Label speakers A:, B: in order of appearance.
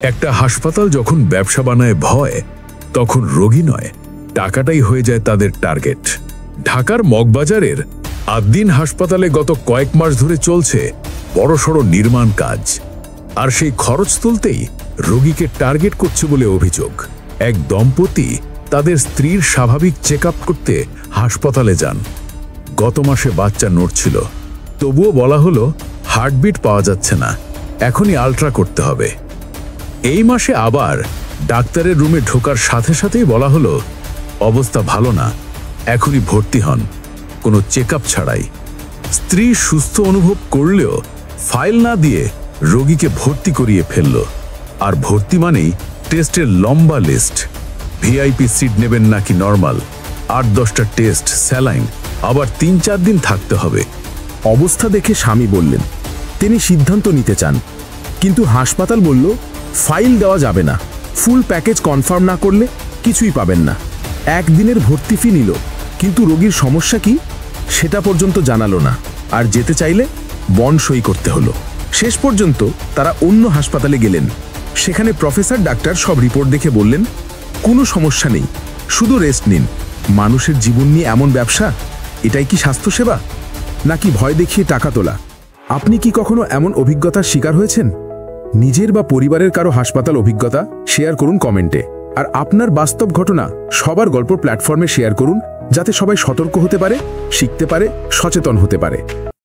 A: একটা হাসপাতাল যখন ব্যবসা বানায় ভয়, তখন রোগী নয়, টাকাটাই হয়ে যায় তাদের টার্গেট। ঢাকার মগবাজারের আদ্দিন হাসপাতালে গত কয়েক মাস ধরে চলছে বড়সড় নির্মাণ কাজ, আর সেই খরচ তুলতেই রোগীকে টার্গেট করছে বলে অভিযোগ। এক দম্পতি তাদের স্ত্রীর স্বাভাবিক চেক আপ করতে হাসপাতালে যান। গত মাসে বাচ্চা নড়ছিল, তবুও বলা হলো হার্টবিট পাওয়া যাচ্ছে না, এখনই আলট্রা করতে হবে। এই মাসে আবার ডাক্তারের রুমে ঢোকার সাথে সাথেই বলা হলো অবস্থা ভালো না, এখনই ভর্তি হন, কোনো চেক আপ ছাড়াই। স্ত্রী সুস্থ অনুভব করলেও ফাইল না দিয়ে রোগীকে ভর্তি করিয়ে ফেলল। আর ভর্তি মানেই টেস্টের লম্বা লিস্ট। ভিআইপি সিট নেবেন নাকি নর্মাল, ৮-১০টা টেস্ট, স্যালাইন, আবার ৩-৪ দিন থাকতে হবে।
B: অবস্থা দেখে স্বামী বললেন তিনি সিদ্ধান্ত নিতে চান, কিন্তু হাসপাতাল বলল ফাইল দেওয়া যাবে না, ফুল প্যাকেজ কনফার্ম না করলে কিছুই পাবেন না। একদিনের ভর্তি ফি নিল, কিন্তু রোগীর সমস্যা কি সেটা পর্যন্ত জানালো না, আর যেতে চাইলে বন্ড সই করতে হলো। শেষ পর্যন্ত তারা অন্য হাসপাতালে গেলেন। সেখানে প্রফেসর ডাক্তার সব রিপোর্ট দেখে বললেন কোনো সমস্যা নেই, শুধু রেস্ট নিন। মানুষের জীবন নিয়ে এমন ব্যবসা, এটাই কি স্বাস্থ্যসেবা নাকি ভয় দেখিয়ে টাকা তোলা? আপনি কি কখনো এমন অভিজ্ঞতার শিকার হয়েছেন? নিজের বা পরিবারের কারো হাসপাতাল অভিজ্ঞতা শেয়ার করুন কমেন্টে। আর আপনার বাস্তব ঘটনা সবার গল্প প্ল্যাটফর্মে শেয়ার করুন, যাতে সবাই সতর্ক হতে পারে, শিখতে পারে, সচেতন হতে পারে।